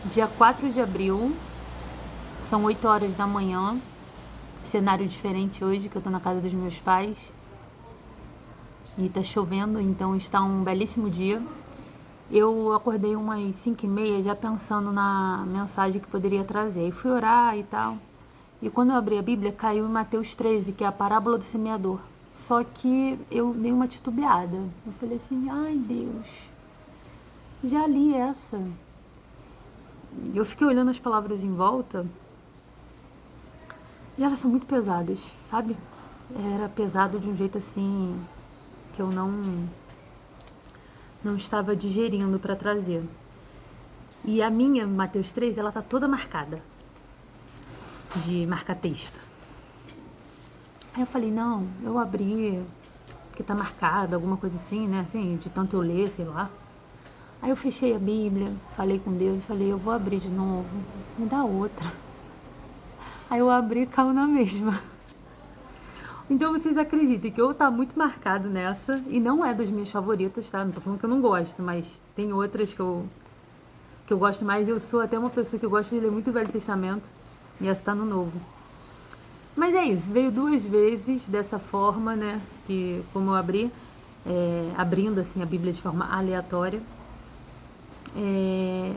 Dia 4 de abril, são 8 horas da manhã, cenário diferente hoje, que eu tô na casa dos meus pais. E tá chovendo, então está um belíssimo dia. Eu acordei umas 5h30 já pensando na mensagem que poderia trazer. E fui orar e tal. E quando eu abri a Bíblia, caiu em Mateus 13, que é a parábola do semeador. Só que eu dei uma titubeada. Eu falei assim, ai Deus, já li essa. Eu fiquei olhando as palavras em volta e elas são muito pesadas, sabe? Era pesado de um jeito assim que eu não estava digerindo para trazer. E a minha, Mateus 3, ela tá toda marcada de marcar texto. Aí eu falei, não, eu abri porque tá marcada, alguma coisa assim, né? Assim, de tanto eu ler, sei lá. Aí eu fechei a Bíblia, falei com Deus e falei, eu vou abrir de novo, me dá outra. Aí eu abri e caiu na mesma. Então vocês acreditem que ou tá muito marcado nessa, e não é das minhas favoritas, tá? Não tô falando que eu não gosto, mas tem outras que eu gosto mais. Eu sou até uma pessoa que gosta de ler muito o Velho Testamento, e essa tá no Novo. Mas é isso, veio 2 vezes dessa forma, né? Que como eu abri, abrindo assim a Bíblia de forma aleatória.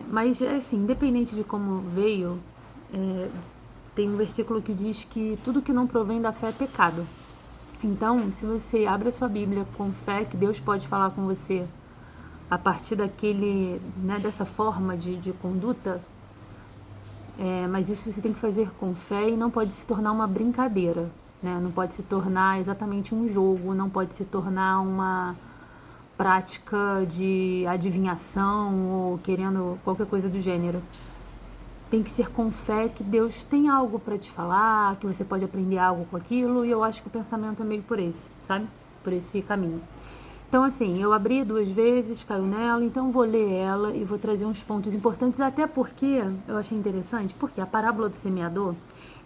Mas assim, independente de como veio, tem um versículo que diz que tudo que não provém da fé é pecado. Então, se você abre a sua Bíblia com fé que Deus pode falar com você a partir daquele, né, dessa forma de conduta, mas isso você tem que fazer com fé e não pode se tornar uma brincadeira, né? Não pode se tornar exatamente um jogo, não pode se tornar uma prática de adivinhação ou querendo qualquer coisa do gênero. Tem que ser com fé que Deus tem algo para te falar, que você pode aprender algo com aquilo, e eu acho que o pensamento é meio por esse, sabe? Por esse caminho. Então, assim, eu abri 2 vezes, caiu nela, então vou ler ela e vou trazer uns pontos importantes, até porque eu achei interessante, porque a parábola do semeador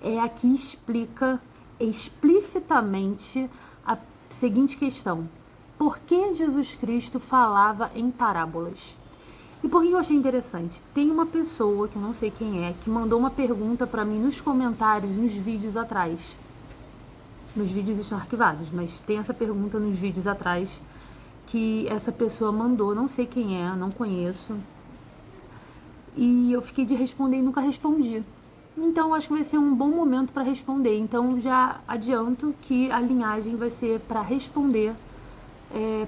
é a que explica explicitamente a seguinte questão: por que Jesus Cristo falava em parábolas? E por que eu achei interessante? Tem uma pessoa, que eu não sei quem é, que mandou uma pergunta para mim nos comentários, nos vídeos atrás. Nos vídeos estão arquivados, mas tem essa pergunta nos vídeos atrás que essa pessoa mandou, não sei quem é, não conheço. E eu fiquei de responder e nunca respondi. Então acho que vai ser um bom momento para responder. Então já adianto que a linhagem vai ser para responder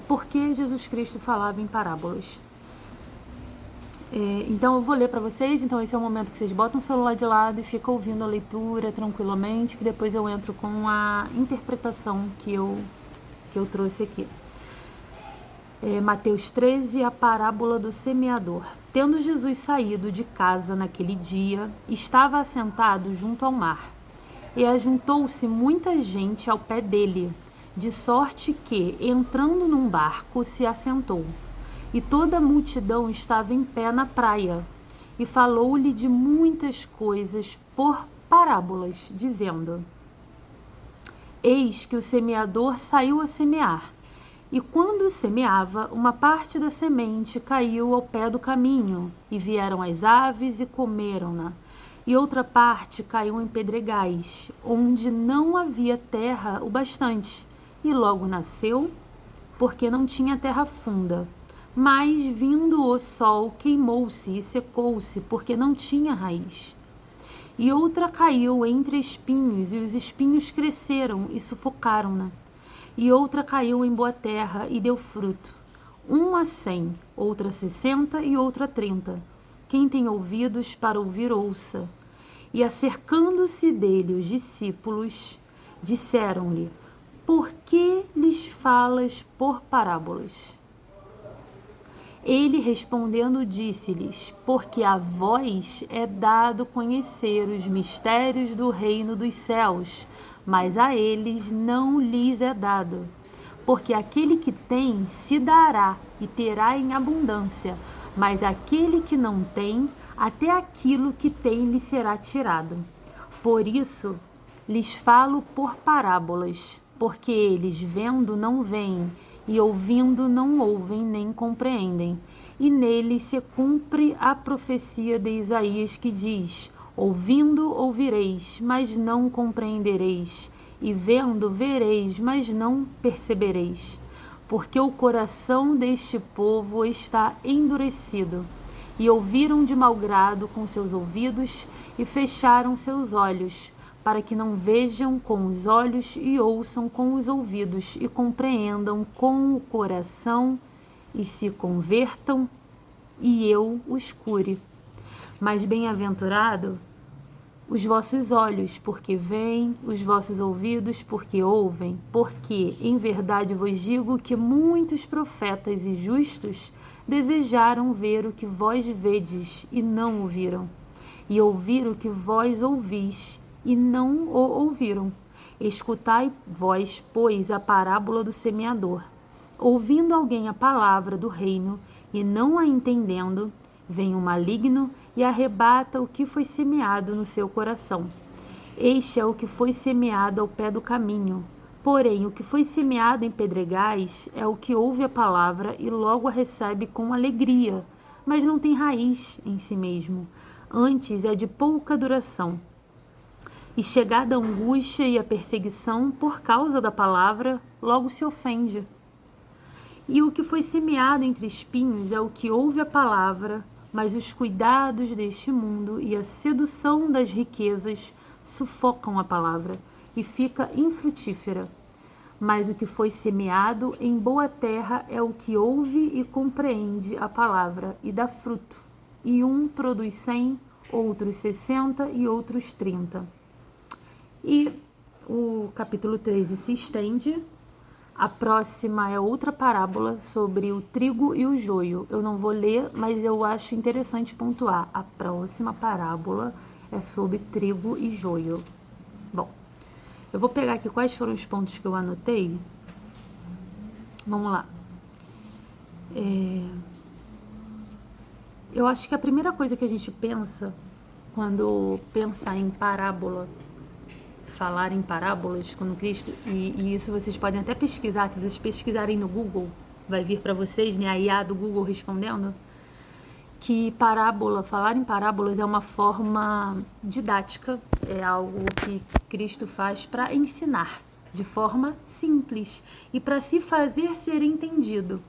por que Jesus Cristo falava em parábolas. Então eu vou ler para vocês, então esse é o momento que vocês botam o celular de lado e ficam ouvindo a leitura tranquilamente, que depois eu entro com a interpretação que eu trouxe aqui. Mateus 13, a parábola do semeador. Tendo Jesus saído de casa naquele dia, estava assentado junto ao mar, e ajuntou-se muita gente ao pé dele, de sorte que, entrando num barco, se assentou. E toda a multidão estava em pé na praia, e falou-lhe de muitas coisas por parábolas, dizendo: Eis que o semeador saiu a semear, e quando semeava, uma parte da semente caiu ao pé do caminho, e vieram as aves e comeram-na, e outra parte caiu em pedregais, onde não havia terra o bastante, e logo nasceu, porque não tinha terra funda. Mas, vindo o sol, queimou-se e secou-se, porque não tinha raiz. E outra caiu entre espinhos, e os espinhos cresceram e sufocaram-na. E outra caiu em boa terra e deu fruto, uma 100, outra 60 e outra 30. Quem tem ouvidos para ouvir, ouça. E acercando-se dele os discípulos, disseram-lhe: Por que lhes falas por parábolas? Ele respondendo disse-lhes: Porque a vós é dado conhecer os mistérios do reino dos céus, mas a eles não lhes é dado. Porque aquele que tem se dará e terá em abundância, mas aquele que não tem, até aquilo que tem lhe será tirado. Por isso lhes falo por parábolas, porque eles vendo não veem, e ouvindo não ouvem nem compreendem. e nele se cumpre a profecia de Isaías que diz: ouvindo ouvireis, mas não compreendereis, e vendo vereis, mas não percebereis. Porque o coração deste povo está endurecido, e ouviram de mau grado com seus ouvidos, e fecharam seus olhos, para que não vejam com os olhos, e ouçam com os ouvidos, e compreendam com o coração, e se convertam, e eu os cure. Mas bem-aventurado os vossos olhos, porque veem, os vossos ouvidos, porque ouvem, porque, em verdade vos digo que muitos profetas e justos desejaram ver o que vós vedes e não o viram, e ouvir o que vós ouvis e não o ouviram. Escutai vós, pois, a parábola do semeador. Ouvindo alguém a palavra do reino e não a entendendo, vem o maligno e arrebata o que foi semeado no seu coração. Este é o que foi semeado ao pé do caminho. Porém, o que foi semeado em pedregais é o que ouve a palavra e logo a recebe com alegria, mas não tem raiz em si mesmo. Antes é de pouca duração. E chegada a angústia e a perseguição por causa da palavra, logo se ofende. E o que foi semeado entre espinhos é o que ouve a palavra, mas os cuidados deste mundo e a sedução das riquezas sufocam a palavra e fica infrutífera. Mas o que foi semeado em boa terra é o que ouve e compreende a palavra e dá fruto. E um produz 100, outros 60 e outros 30. E o capítulo 13 se estende. A próxima é outra parábola sobre o trigo e o joio. Eu não vou ler, mas eu acho interessante pontuar. A próxima parábola é sobre trigo e joio. Bom, eu vou pegar aqui quais foram os pontos que eu anotei. Vamos lá. Eu acho que a primeira coisa que a gente pensa quando pensa em parábola, falar em parábolas quando Cristo, e isso vocês podem até pesquisar, se vocês pesquisarem no Google, vai vir para vocês, né, a IA do Google respondendo, que parábola, falar em parábolas é uma forma didática, é algo que Cristo faz para ensinar de forma simples e para se fazer ser entendido.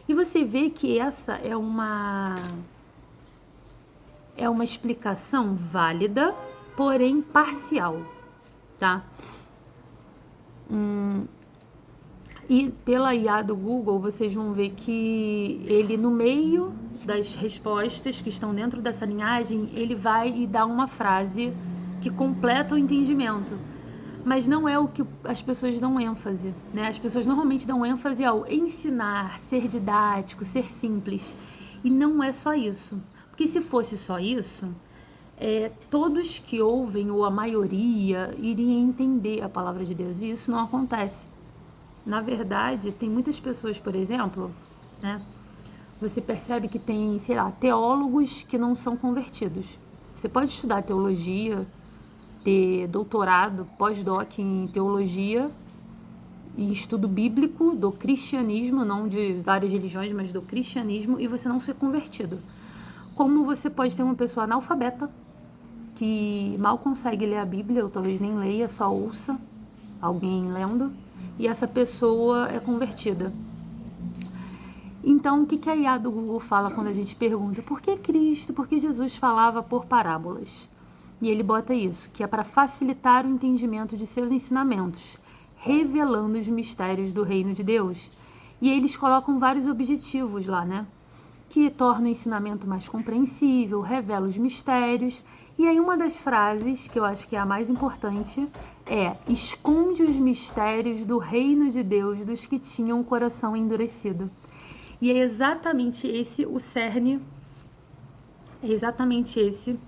E você vê que essa é uma explicação válida, porém parcial. Tá? E pela IA do Google, vocês vão ver que ele, no meio das respostas que estão dentro dessa linhagem, ele vai e dá uma frase que completa o entendimento. Mas não é o que as pessoas dão ênfase, né? As pessoas normalmente dão ênfase ao ensinar, ser didático, ser simples. E não é só isso. Porque se fosse só isso, todos que ouvem, ou a maioria, iriam entender a palavra de Deus. E isso não acontece. Na verdade, tem muitas pessoas, por exemplo, né? Você percebe que tem, sei lá, teólogos que não são convertidos. Você pode estudar teologia, ter doutorado, pós-doc em teologia e estudo bíblico do cristianismo, não de várias religiões, mas do cristianismo, e você não ser convertido. Como você pode ter uma pessoa analfabeta, que mal consegue ler a Bíblia, ou talvez nem leia, só ouça alguém lendo, e essa pessoa é convertida. Então, o que a IA do Google fala quando a gente pergunta por que Cristo, por que Jesus falava por parábolas? E ele bota isso, que é para facilitar o entendimento de seus ensinamentos, revelando os mistérios do reino de Deus. E eles colocam vários objetivos lá, né? Que torna o ensinamento mais compreensível, revela os mistérios. E aí uma das frases, que eu acho que é a mais importante, é: esconde os mistérios do reino de Deus dos que tinham o coração endurecido. E é exatamente esse o cerne, é exatamente esse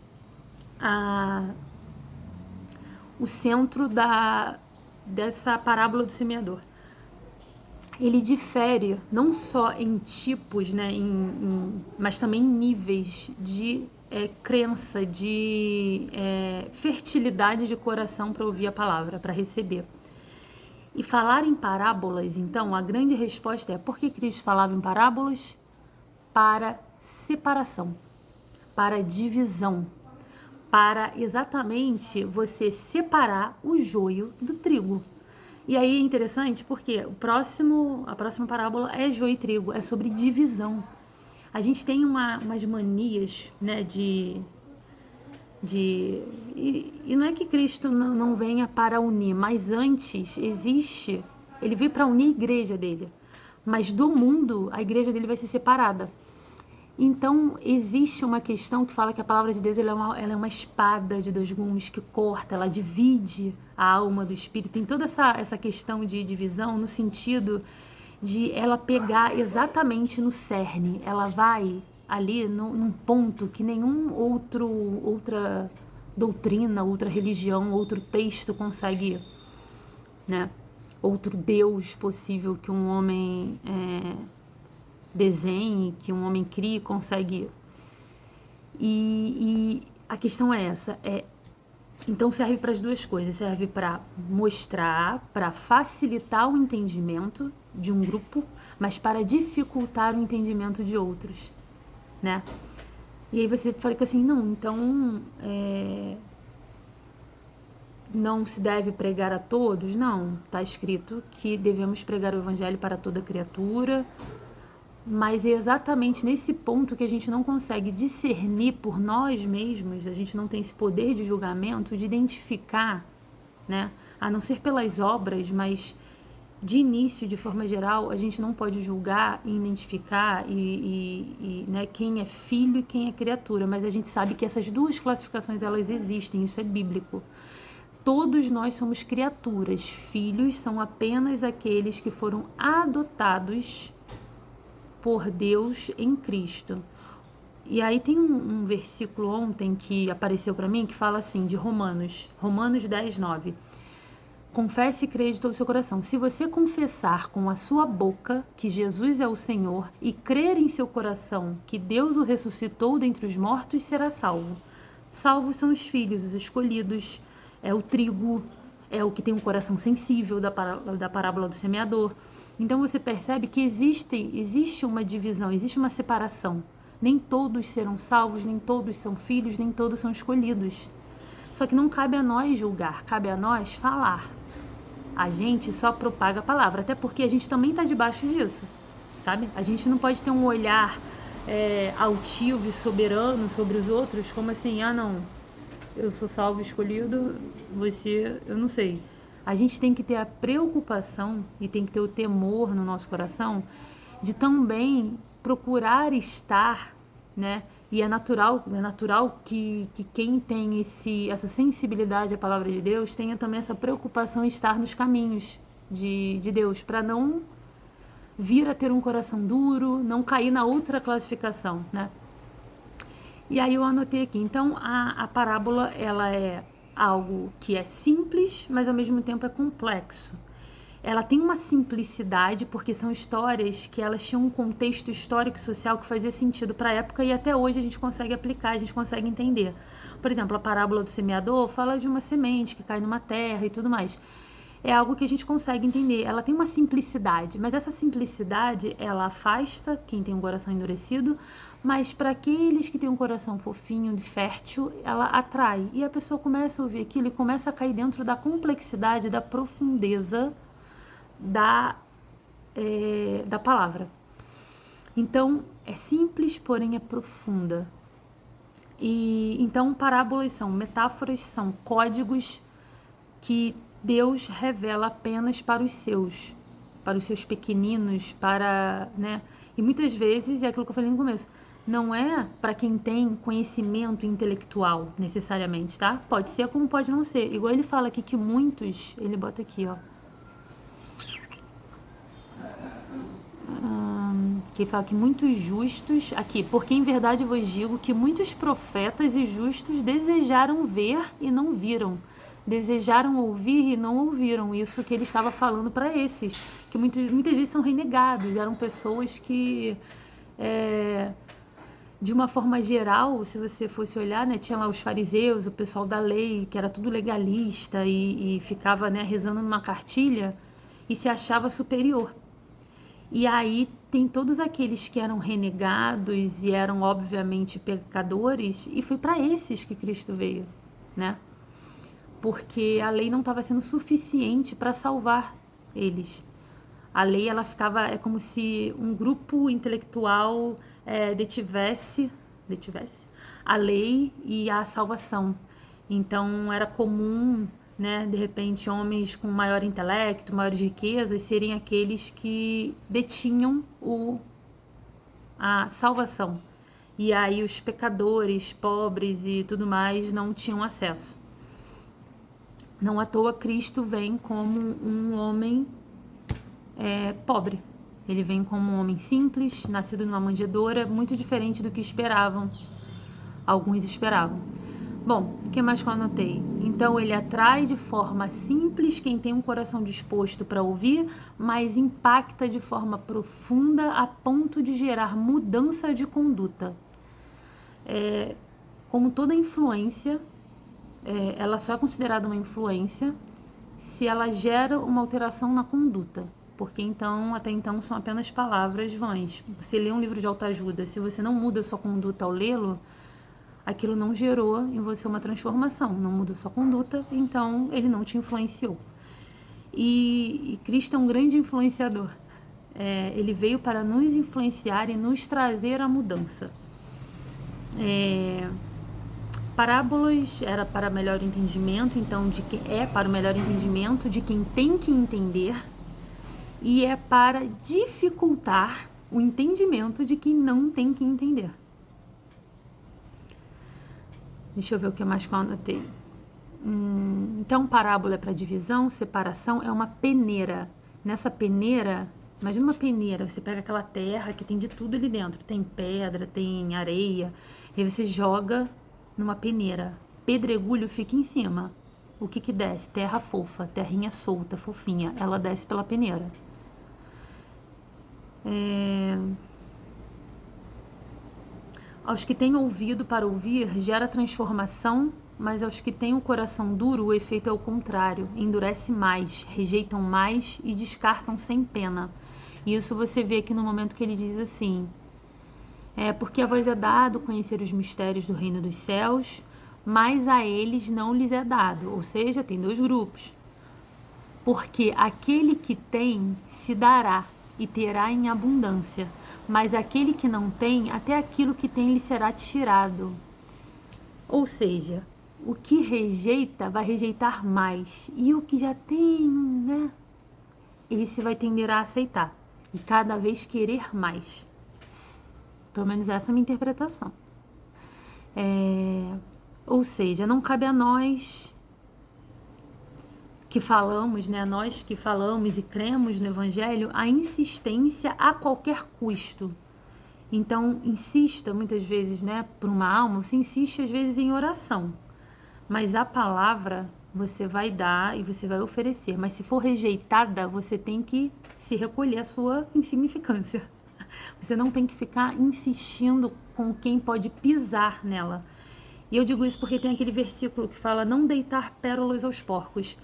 o centro dessa parábola do semeador. Ele difere não só em tipos, né, mas também em níveis de crença, de fertilidade de coração para ouvir a palavra, para receber. E falar em parábolas, então, a grande resposta é: por que Cristo falava em parábolas? para separação, para divisão, para exatamente você separar o joio do trigo. E aí é interessante porque a próxima parábola é joio e trigo, é sobre divisão. A gente tem umas manias, né, e não é que Cristo não venha para unir, mas antes ele veio para unir a igreja dele. Mas do mundo, a igreja dele vai ser separada. Então, existe uma questão que fala que a palavra de Deus ela é uma espada de dois gumes que corta, ela divide a alma do espírito. Tem toda essa questão de divisão no sentido de ela pegar exatamente no cerne. Ela vai ali num ponto que outra doutrina, outra religião, outro texto consegue ir, né? Outro Deus possível que um homem desenhe, que um homem crie, consegue ir. E a questão é essa, então serve para as duas coisas, serve para mostrar, para facilitar o entendimento de um grupo, mas para dificultar o entendimento de outros, né? E aí você fica assim, não, então não se deve pregar a todos? Não, está escrito que devemos pregar o evangelho para toda criatura, mas é exatamente nesse ponto que a gente não consegue discernir por nós mesmos, a gente não tem esse poder de julgamento, de identificar, né? A não ser pelas obras, mas de início, de forma geral, a gente não pode julgar e identificar né, quem é filho e quem é criatura, mas a gente sabe que essas duas classificações elas existem, isso é bíblico. Todos nós somos criaturas, filhos são apenas aqueles que foram adotados por Deus em Cristo. E aí tem um versículo ontem que apareceu para mim que fala assim, de Romanos 10:9. Confesse e creia de todo o seu coração. Se você confessar com a sua boca que Jesus é o Senhor e crer em seu coração que Deus o ressuscitou dentre os mortos, será salvo. Salvos são os filhos, os escolhidos, é o trigo, é o que tem um coração sensível da parábola do semeador. Então você percebe que existe uma divisão, existe uma separação. Nem todos serão salvos, nem todos são filhos, nem todos são escolhidos. Só que não cabe a nós julgar, cabe a nós falar. A gente só propaga a palavra, até porque a gente também está debaixo disso, sabe? A gente não pode ter um olhar altivo e soberano sobre os outros, como assim, não, eu sou salvo, escolhido, você, eu não sei. A gente tem que ter a preocupação e tem que ter o temor no nosso coração de também procurar estar, né? E é natural que quem tem essa sensibilidade à palavra de Deus tenha também essa preocupação em estar nos caminhos de Deus, para não vir a ter um coração duro, não cair na outra classificação, né? E aí eu anotei aqui, então a parábola ela é algo que é simples, mas ao mesmo tempo é complexo. Ela tem uma simplicidade porque são histórias que elas tinham um contexto histórico e social que fazia sentido para a época e até hoje a gente consegue aplicar, a gente consegue entender. Por exemplo, a parábola do semeador fala de uma semente que cai numa terra e tudo mais. É algo que a gente consegue entender. Ela tem uma simplicidade, mas essa simplicidade ela afasta quem tem um coração endurecido, mas para aqueles que têm um coração fofinho e fértil, ela atrai. E a pessoa começa a ouvir aquilo e começa a cair dentro da complexidade, da profundeza da palavra. Então, é simples, porém é profunda. E então, parábolas são metáforas, são códigos que Deus revela apenas para os seus pequeninos, né? E muitas vezes, é aquilo que eu falei no começo, não é para quem tem conhecimento intelectual, necessariamente, tá? Pode ser como pode não ser. Igual ele fala aqui que muitos, ele bota aqui, ó, que ele fala que muitos justos, aqui, porque em verdade vos digo que muitos profetas e justos desejaram ver e não viram, desejaram ouvir e não ouviram. Isso que ele estava falando para esses, que muitas vezes são renegados, eram pessoas que, de uma forma geral, se você fosse olhar, né, tinha lá os fariseus, o pessoal da lei, que era tudo legalista e ficava, né, rezando numa cartilha e se achava superior. E aí tem todos aqueles que eram renegados e eram obviamente pecadores, e foi para esses que Cristo veio, né? Porque a lei não estava sendo suficiente para salvar eles. A lei, ela ficava, é como se um grupo intelectual detivesse a lei e a salvação. Então era comum, né, de repente, homens com maior intelecto, maiores riquezas, serem aqueles que detinham a salvação. E aí os pecadores, pobres e tudo mais não tinham acesso. Não à toa Cristo vem como um homem pobre. Ele vem como um homem simples, nascido numa manjedoura, muito diferente do que esperavam. Alguns esperavam. Bom, o que mais que eu anotei? Então ele atrai de forma simples quem tem um coração disposto para ouvir, mas impacta de forma profunda a ponto de gerar mudança de conduta. Como toda influência, ela só é considerada uma influência se ela gera uma alteração na conduta. Porque então, até então, são apenas palavras vãs. Você lê um livro de autoajuda, se você não muda sua conduta ao lê-lo, aquilo não gerou em você uma transformação, não muda sua conduta, então ele não te influenciou. E Cristo é um grande influenciador. Ele veio para nos influenciar e nos trazer a mudança. Parábolas era para melhor entendimento, então para o melhor entendimento de quem tem que entender, e é para dificultar o entendimento de quem não tem que entender. Deixa eu ver o que mais que eu anotei. Então, parábola é para divisão, separação, é uma peneira. Nessa peneira, imagina uma peneira, você pega aquela terra que tem de tudo ali dentro, tem pedra, tem areia, e aí você joga numa peneira. Pedregulho fica em cima. O que desce? Terra fofa, terrinha solta, fofinha, ela desce pela peneira. Aos que têm ouvido para ouvir, gera transformação, mas aos que têm o coração duro, o efeito é o contrário, endurece mais, rejeitam mais e descartam sem pena. E isso você vê aqui no momento que ele diz assim, porque a vós é dado conhecer os mistérios do reino dos céus, mas a eles não lhes é dado, ou seja, tem dois grupos. Porque aquele que tem se dará e terá em abundância, mas aquele que não tem, até aquilo que tem lhe será tirado. Ou seja, o que rejeita vai rejeitar mais, e o que já tem, né, esse vai tender a aceitar e cada vez querer mais. Pelo menos essa é a minha interpretação. Ou seja, não cabe a nós que falamos, né, nós que falamos e cremos no Evangelho, a insistência a qualquer custo. Então, insista muitas vezes, né, por uma alma, você insiste às vezes em oração, mas a palavra você vai dar e você vai oferecer, mas se for rejeitada, você tem que se recolher a sua insignificância. Você não tem que ficar insistindo com quem pode pisar nela. E eu digo isso porque tem aquele versículo que fala não deitar pérolas aos porcos.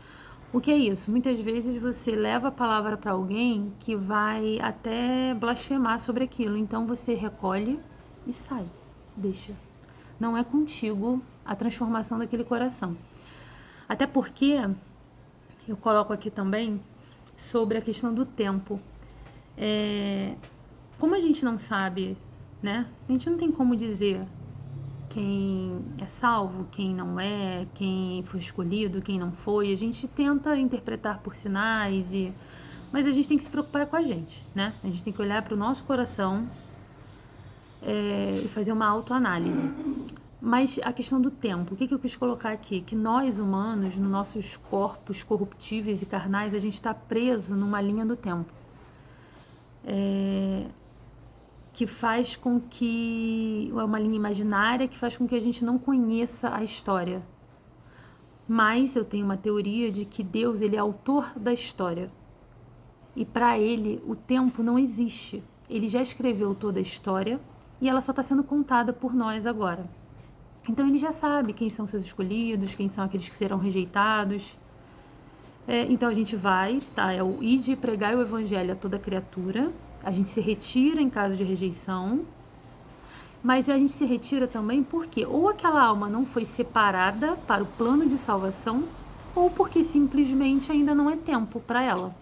O que é isso? Muitas vezes você leva a palavra para alguém que vai até blasfemar sobre aquilo. Então você recolhe e sai. Deixa. Não é contigo a transformação daquele coração. Até porque, eu coloco aqui também, sobre a questão do tempo. Como a gente não sabe, né? A gente não tem como dizer quem é salvo, quem não é, quem foi escolhido, quem não foi. A gente tenta interpretar por sinais, mas a gente tem que se preocupar com a gente, né? A gente tem que olhar para o nosso coração e fazer uma autoanálise. Mas a questão do tempo, o que eu quis colocar aqui? Que nós humanos, nos nossos corpos corruptíveis e carnais, a gente está preso numa linha do tempo. Que faz com que... é uma linha imaginária que faz com que a gente não conheça a história. Mas eu tenho uma teoria de que Deus, ele é autor da história. E para ele, o tempo não existe. Ele já escreveu toda a história e ela só está sendo contada por nós agora. Então ele já sabe quem são seus escolhidos, quem são aqueles que serão rejeitados. Então a gente vai, tá? É o ide e pregai o evangelho a toda criatura. A gente se retira em caso de rejeição, mas a gente se retira também porque ou aquela alma não foi separada para o plano de salvação, ou porque simplesmente ainda não é tempo para ela.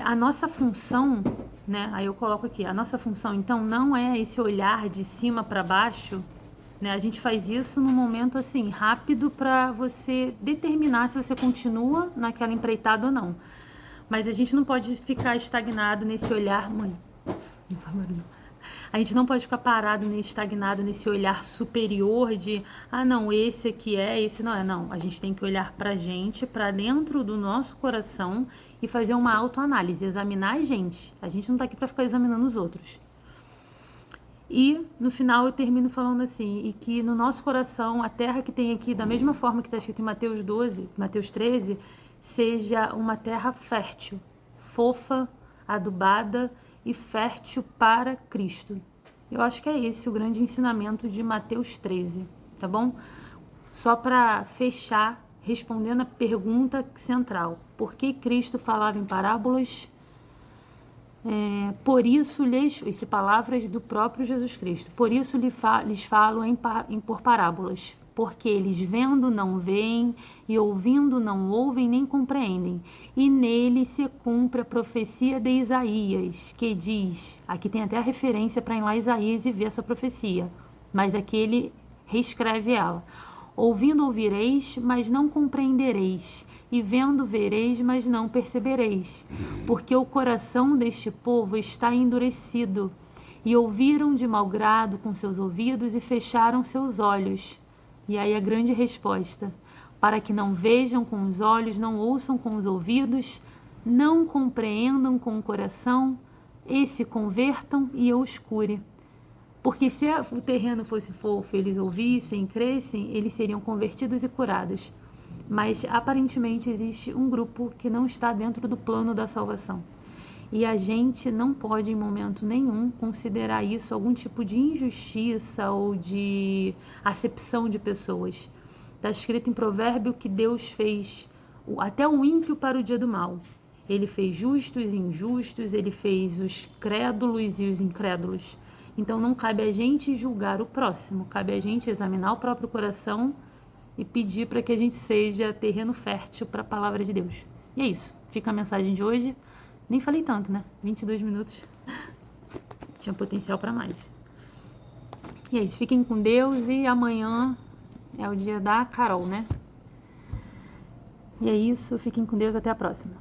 A nossa função, né? Aí eu coloco aqui, a nossa função então não é esse olhar de cima para baixo, né? A gente faz isso num momento assim rápido para você determinar se você continua naquela empreitada ou não. Mas a gente não pode ficar estagnado nesse olhar, mãe. A gente não pode ficar parado, estagnado nesse olhar superior de, não, esse aqui esse não é. Não, a gente tem que olhar pra gente, pra dentro do nosso coração e fazer uma autoanálise, examinar a gente. A gente não tá aqui pra ficar examinando os outros. E no final eu termino falando assim, e que no nosso coração, a terra que tem aqui, da mesma forma que está escrito em Mateus 12, Mateus 13, seja uma terra fértil, fofa, adubada e fértil para Cristo. Eu acho que é esse o grande ensinamento de Mateus 13, tá bom? Só para fechar, respondendo a pergunta central. Por que Cristo falava em parábolas? Por isso lhes palavras do próprio Jesus Cristo. Por isso lhes falo por parábolas, porque eles vendo não veem e ouvindo não ouvem nem compreendem. E nele se cumpre a profecia de Isaías, que diz, aqui tem até a referência para ir lá Isaías e ver essa profecia, mas aqui ele reescreve ela. Ouvindo ouvireis, mas não compreendereis. E vendo vereis, mas não percebereis, porque o coração deste povo está endurecido, e ouviram de mau grado com seus ouvidos e fecharam seus olhos. E aí a grande resposta, para que não vejam com os olhos, não ouçam com os ouvidos, não compreendam com o coração, e se convertam e eu os cure. Porque se o terreno fosse fofo, eles ouvissem, crescem, eles seriam convertidos e curados. Mas aparentemente existe um grupo que não está dentro do plano da salvação. E a gente não pode em momento nenhum considerar isso algum tipo de injustiça ou de acepção de pessoas. Está escrito em Provérbio que Deus fez até o ímpio para o dia do mal. Ele fez justos e injustos, ele fez os crédulos e os incrédulos. Então não cabe a gente julgar o próximo, cabe a gente examinar o próprio coração e pedir para que a gente seja terreno fértil para a palavra de Deus. E é isso. Fica a mensagem de hoje. Nem falei tanto, né? 22 minutos. Tinha potencial para mais. E é isso. Fiquem com Deus e amanhã é o dia da Carol, né? E é isso. Fiquem com Deus. Até a próxima.